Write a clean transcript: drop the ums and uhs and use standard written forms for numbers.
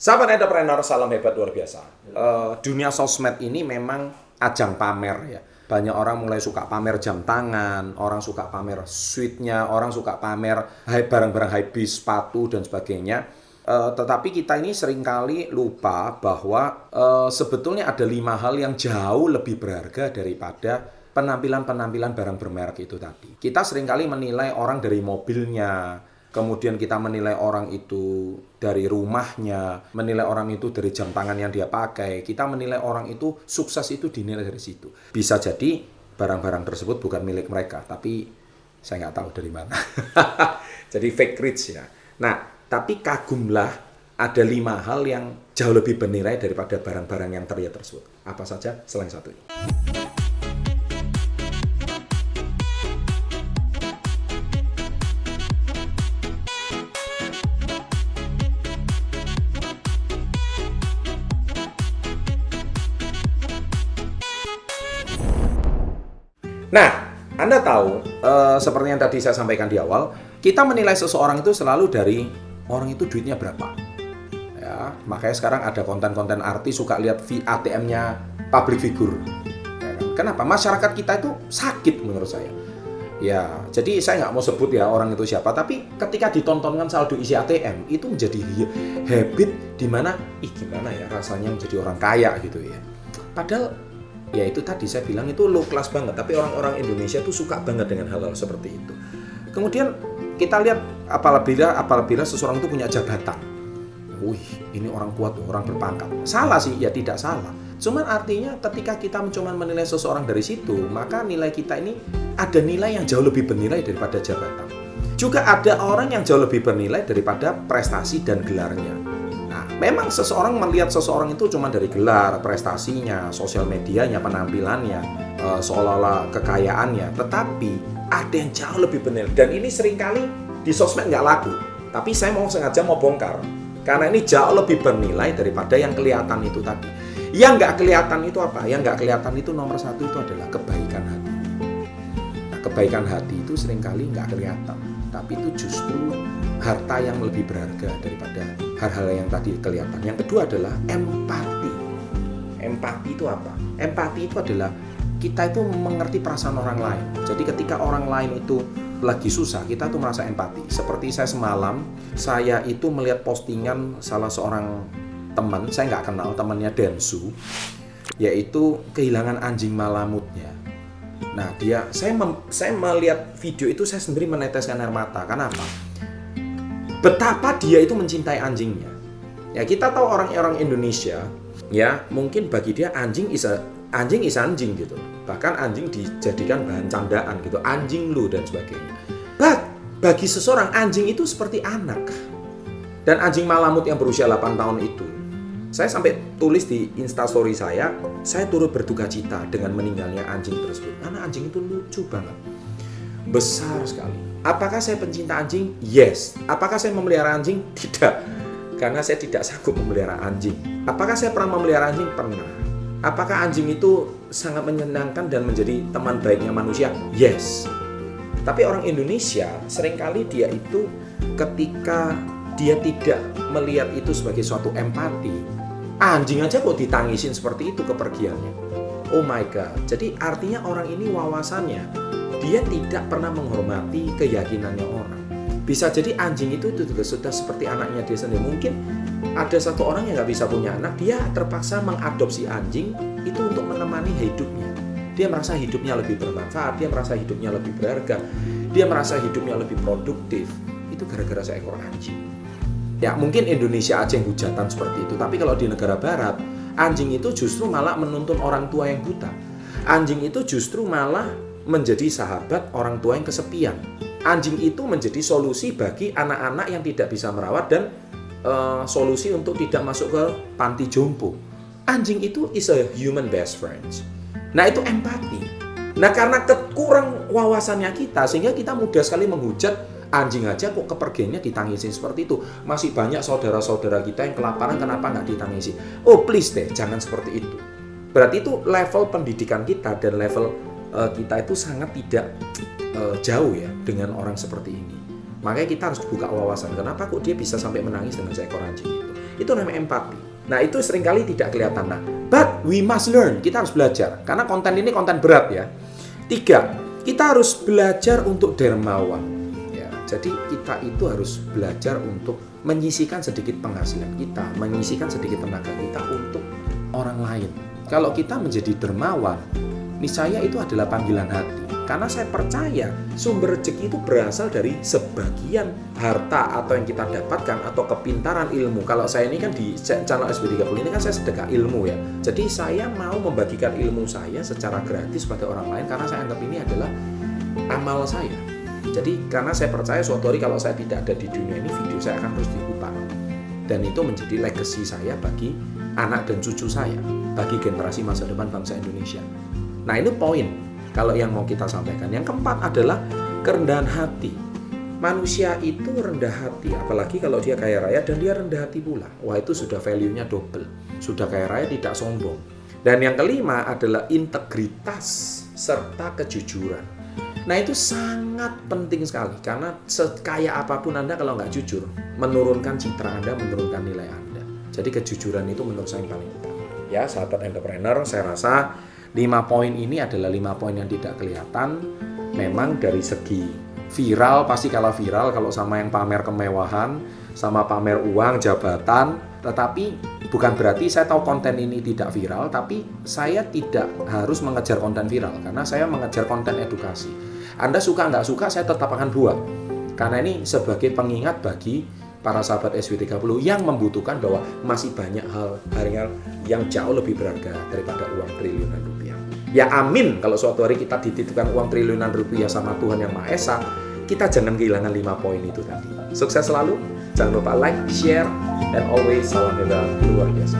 Sahabat entrepreneur, salam hebat luar biasa. Dunia sosmed ini memang ajang pamer ya. Banyak orang mulai suka pamer jam tangan, orang suka pamer suite-nya, orang suka pamer barang-barang high-bis, sepatu, dan sebagainya. Tetapi kita ini seringkali lupa bahwa sebetulnya ada 5 hal yang jauh lebih berharga daripada penampilan-penampilan barang bermerek itu tadi. Kita seringkali menilai orang dari mobilnya, kemudian kita menilai orang itu dari rumahnya, menilai orang itu dari jam tangan yang dia pakai. Kita menilai orang itu sukses itu dinilai dari situ. Bisa jadi barang-barang tersebut bukan milik mereka, tapi saya nggak tahu dari mana. Jadi fake rich ya. Nah, tapi kagumlah ada 5 hal yang jauh lebih bernilai daripada barang-barang yang terlihat tersebut. Apa saja selain satu ini? Nah, Anda tahu, seperti yang tadi saya sampaikan di awal, kita menilai seseorang itu selalu dari orang itu duitnya berapa. Ya, makanya sekarang ada konten-konten artis suka lihat ATM-nya public figure. Ya, kenapa? Masyarakat kita itu sakit menurut saya. Ya, jadi saya nggak mau sebut ya orang itu siapa, tapi ketika ditontonkan saldo isi ATM, itu menjadi habit di mana, gimana ya rasanya menjadi orang kaya gitu ya. Padahal ya itu tadi saya bilang itu low class banget, tapi orang-orang Indonesia tuh suka banget dengan hal-hal seperti itu. Kemudian kita lihat apabila seseorang itu punya jabatan. Wih, ini orang kuat, orang berpangkat. Salah sih, ya tidak salah. Cuman artinya ketika kita mencoba menilai seseorang dari situ, maka nilai kita ini ada nilai yang jauh lebih bernilai daripada jabatan. Juga ada orang yang jauh lebih bernilai daripada prestasi dan gelarnya. Memang seseorang melihat seseorang itu cuma dari gelar, prestasinya, sosial medianya, penampilannya, seolah-olah kekayaannya. Tetapi ada yang jauh lebih benar. Dan ini seringkali di sosmed nggak laku. Tapi saya sengaja mau bongkar. Karena ini jauh lebih bernilai daripada yang kelihatan itu tadi. Yang nggak kelihatan itu apa? Yang nggak kelihatan itu nomor 1 itu adalah kebaikan hati. Nah, kebaikan hati itu seringkali nggak kelihatan. Tapi itu justru harta yang lebih berharga daripada hal-hal yang tadi kelihatan. Yang kedua adalah empati. Empati itu apa? Empati itu adalah kita itu mengerti perasaan orang lain. Jadi ketika orang lain itu lagi susah, kita tuh merasa empati. Seperti saya semalam, saya itu melihat postingan salah seorang teman, saya nggak kenal, temannya Densu, yaitu kehilangan anjing malamutnya. Nah, saya melihat video itu, saya sendiri meneteskan air mata. Kenapa? Betapa dia itu mencintai anjingnya. Ya, kita tahu orang-orang Indonesia, ya mungkin bagi dia anjing is anjing gitu. Bahkan anjing dijadikan bahan candaan gitu, anjing lu dan sebagainya. Bagi seseorang anjing itu seperti anak. Dan anjing malamut yang berusia 8 tahun itu, saya sampai tulis di Instastory saya turut berduka cita dengan meninggalnya anjing tersebut. Karena anjing itu lucu banget. Besar sekali. Apakah saya pencinta anjing? Yes. Apakah saya memelihara anjing? Tidak. Karena saya tidak sanggup memelihara anjing. Apakah saya pernah memelihara anjing? Pernah. Apakah anjing itu sangat menyenangkan dan menjadi teman baiknya manusia? Yes. Tapi orang Indonesia seringkali dia itu ketika dia tidak melihat itu sebagai suatu empati, anjing aja kok ditangisin seperti itu kepergiannya. Oh my God. Jadi artinya orang ini wawasannya, dia tidak pernah menghormati keyakinannya orang. Bisa jadi anjing itu juga sudah seperti anaknya dia sendiri. Mungkin ada satu orang yang nggak bisa punya anak, dia terpaksa mengadopsi anjing itu untuk menemani hidupnya. Dia merasa hidupnya lebih bermanfaat, dia merasa hidupnya lebih berharga, dia merasa hidupnya lebih produktif. Itu gara-gara seekor anjing. Ya mungkin Indonesia aja yang hujatan seperti itu, tapi kalau di negara barat, anjing itu justru malah menuntun orang tua yang buta. Anjing itu justru malah menjadi sahabat orang tua yang kesepian. Anjing itu menjadi solusi bagi anak-anak yang tidak bisa merawat dan solusi untuk tidak masuk ke panti jompo. Anjing itu is a human best friend. Nah itu empati. Nah karena kurang wawasannya kita, sehingga kita mudah sekali menghujat anjing aja kok kepergiannya ditangisin seperti itu. Masih banyak saudara-saudara kita yang kelaparan, kenapa nggak ditangisi? Oh please deh, jangan seperti itu. Berarti itu level pendidikan kita dan level kita itu sangat tidak jauh ya dengan orang seperti ini. Makanya kita harus buka wawasan. Kenapa kok dia bisa sampai menangis dengan seekor anjing itu? Itu namanya empati. Nah, itu seringkali tidak kelihatan. Nah, but we must learn. Kita harus belajar. Karena konten ini konten berat ya. 3, kita harus belajar untuk dermawan. Ya, jadi kita itu harus belajar untuk menyisihkan sedikit penghasilan kita, menyisihkan sedikit tenaga kita untuk orang lain. Kalau kita menjadi dermawan, niscaya itu adalah panggilan hati. Karena saya percaya sumber rezeki itu berasal dari sebagian harta atau yang kita dapatkan atau kepintaran ilmu. Kalau saya ini kan di channel SB30 ini kan saya sedekah ilmu ya. Jadi saya mau membagikan ilmu saya secara gratis pada orang lain karena saya anggap ini adalah amal saya. Jadi karena saya percaya suatu hari kalau saya tidak ada di dunia ini, video saya akan terus diputar. Dan itu menjadi legacy saya bagi anak dan cucu saya, bagi generasi masa depan bangsa Indonesia. Nah, ini poin kalau yang mau kita sampaikan. Yang keempat adalah kerendahan hati. Manusia itu rendah hati, apalagi kalau dia kaya raya dan dia rendah hati pula. Wah, itu sudah value-nya double. Sudah kaya raya tidak sombong. Dan yang kelima adalah integritas serta kejujuran. Nah, itu sangat penting sekali karena sekaya apapun Anda kalau nggak jujur, menurunkan citra Anda, menurunkan nilai Anda. Jadi kejujuran itu menurut saya yang paling utama. Ya, sahabat entrepreneur, saya rasa 5 poin ini adalah 5 poin yang tidak kelihatan. Memang dari segi viral, pasti kalah viral kalau sama yang pamer kemewahan, sama pamer uang, jabatan. Tetapi bukan berarti saya tahu konten ini tidak viral, tapi saya tidak harus mengejar konten viral, karena saya mengejar konten edukasi. Anda suka nggak suka, saya tetap akan buat. Karena ini sebagai pengingat bagi para sahabat SW30 yang membutuhkan bahwa masih banyak hal yang jauh lebih berharga daripada uang triliunan rupiah. Ya amin, kalau suatu hari kita dititipkan uang triliunan rupiah sama Tuhan Yang Maha Esa, kita jangan kehilangan 5 poin itu tadi. Sukses selalu, jangan lupa like, share, and always salam hebat luar biasa.